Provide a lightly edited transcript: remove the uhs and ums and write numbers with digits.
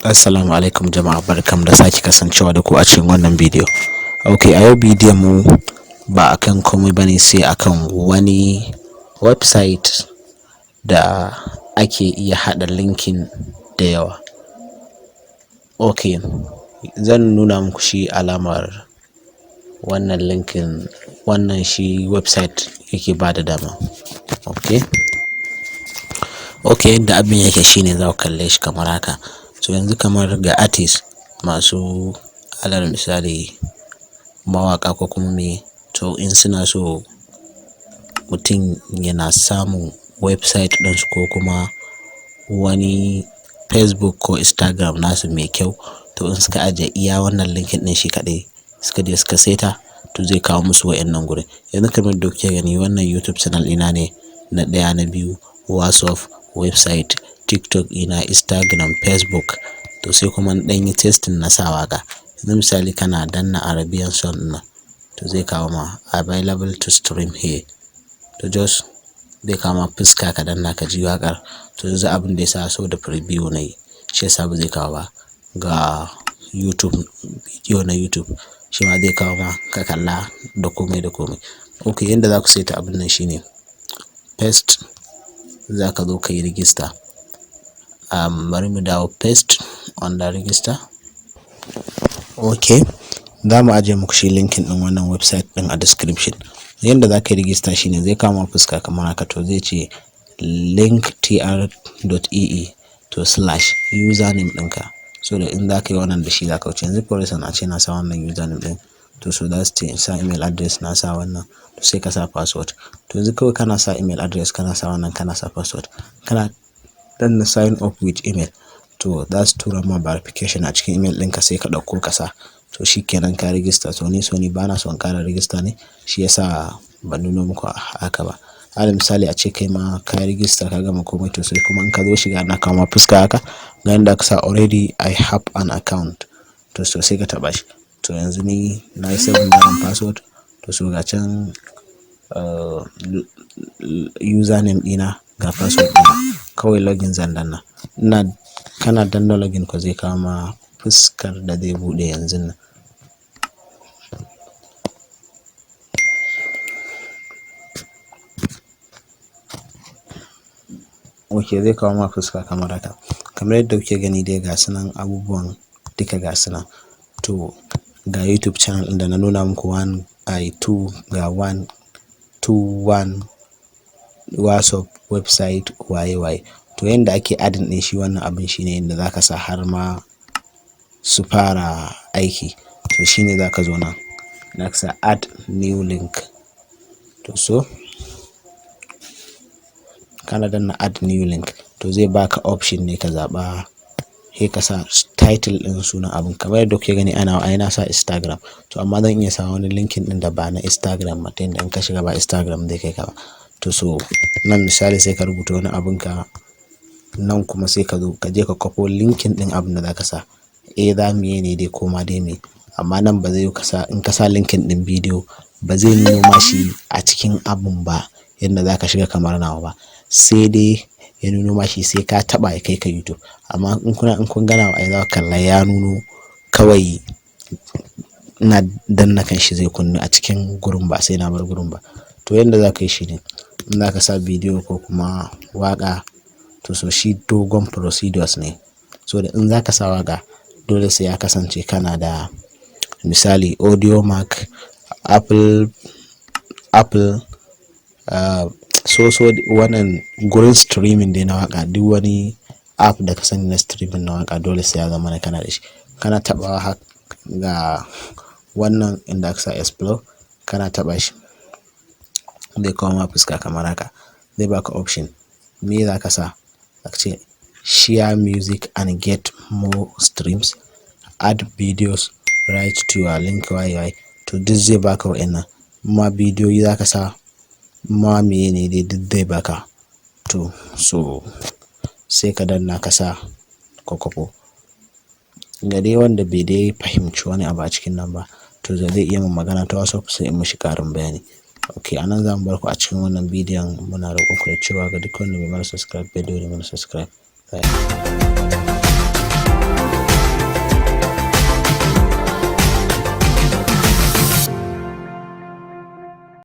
Assalamu alaikum jama'a, barkam da sake kasancewa da ku a cikin wannan bidiyo. Okay, a yau bidiyon mu ba akan komai bane sai akan wani website da ake iya hada linkin da yawa. Okay, zan nuna muku shi alamar wannan linkin, wannan shi website yake bada dama. Okay, yadda abin yake shine za ku kalle shi kamar haka. So yanzu kamar ga artist masu alal misali mawaka ko kuma me, to in suna so mutum yana samun website ɗinsu ko kuma wani Facebook ko Instagram nasu mai kyau, to in suka ajiye iya wannan linkin ɗin shi kaɗai suka je suka saita, to zai kawo musu wa'annan gurin. Yanzu kamar da kuke gani wannan YouTube channel ina ne na ɗaya, na biyu WhatsApp, website, TikTok ina, Instagram, Facebook. To sai kuma ɗan yi testing na sa waƙa. Yanzu misali kana danna Arabian song ɗin, to zai kawo ma available to stream here. To just zai kawo ma fuska ka danna ka ji waƙar. To yanzu abin da ya sa so da preview na yi, shi yasa ba zai kawo ba. Ga YouTube, bidiyo na YouTube shi ma zai kawo ma ka kalla da komai da komai. Okay, yanda za ku saita abin nan shine paste, za ka zo ka yi register. Bari mu dawo paste on the register. Okay, za mu ajiye muku shi linkin ɗin wannan website ɗin a description. Yanda za ka yi register shine zai kama fuska kamar haka, to zai ce linkeee to / username ɗinka. So da in za ka yi wannan da shi za ka wuce. Yanzu for instance a ce na sa wannan username ɗin, to so that's the sa email address na sa wannan, to sai ka sa password. To yanzu kawai kana sa email address, kana sa wannan, kana sa password, kana danna sign up with email, to za su tura ma verification a cikin email ɗinka, sai ka ɗauko ka sa. To shi kenan ka register. To ni ba na son ƙara register ne, shi yasa ban nuna muku haka ba. Alal misali a ce kai ma ka register ka gama komai, to sai kuma in ka zo shiga na kama fuska haka, ga yanda ka sa already I have an account, to so sai ka taɓa shi. To yanzu ni na yi 7 password, to so ga can username ɗina ga password ɗina, kawai login zan danna. Kana danna login ko zai kawo ma fuskar da zai buɗe yanzu nan. Okay, zai kawo ma fuska kamar haka. Kamar yadda kuke gani dai ga sunan abubuwan duka ga sunan. To ga YouTube channel ɗin da na nuna muku 1, 2, ga 1, 2, 1, WhatsApp, website, waye. To yanda ake adin ɗin shi wannan abin shine yanda za ka sa har ma su fara aiki. To shine za ka zo nan, za ka sa add new link. To so kana danna add new link, to zai baka option ne ka zaɓa, sai ka sa title ɗin sunan abin. Kamar yadda kuke gani ana sa Instagram, to amma zan iya sa wani linkin ɗin da ba na Instagram ba, ta yanda in ka shiga ba Instagram zai kai ka ba. To so nan misali sai ka rubuta wani abin ka, nan kuma sai ka zo ka je ka kwafo linkin ɗin abin da za ka sa. Za mu yi ne dai koma dai me, amma nan ba zai kasa in ka sa linkin ɗin bidiyo ba zai nuno ma shi a cikin abun ba yadda za ka shiga kamar nawa ba, sai dai ya nuno ma shi sai ka taɓa ya kai ka YouTube. Amma in kun gana wa ai za ka kalla ya nuno kawai ina danna kan shi zai kunnu a cikin gurin ba sai na bar gurin ba. To yanda za ka yi shi ne, in za ka sa bidiyo ko kuma waƙa, to so shi dogon procedures ne. So da in za ka sa waƙa dole sai ya kasance kana da misali audio mark, Apple so wannan gurin streaming dai na waƙa, duk wani app da ka sani na streaming na waƙa dole sai ya zama kana da shi. Kana taɓawa ga wannan inda aka sa explore, kana taɓa shi zai kawo ma fuska kamar haka. Zai baka option me za ka sa, aka ce share music and get more streams, add videos right to your linkeee. To duk zai baka wa'annan, ma bidiyoyi za ka sa, ma meye ne dai duk zai baka. To so sai ka danna ka sa kwakwafo. Ga dai wanda bai dai fahimci wani abu a cikin nan ba, to zai iya min magana ta WhatsApp sai in mishi ƙarin bayani. Okay, anan za mu bar ku a cikin wannan bidiyon. Muna roƙon ku da cewa ga duk wanda bai mana subscribe bai dole mana subscribe.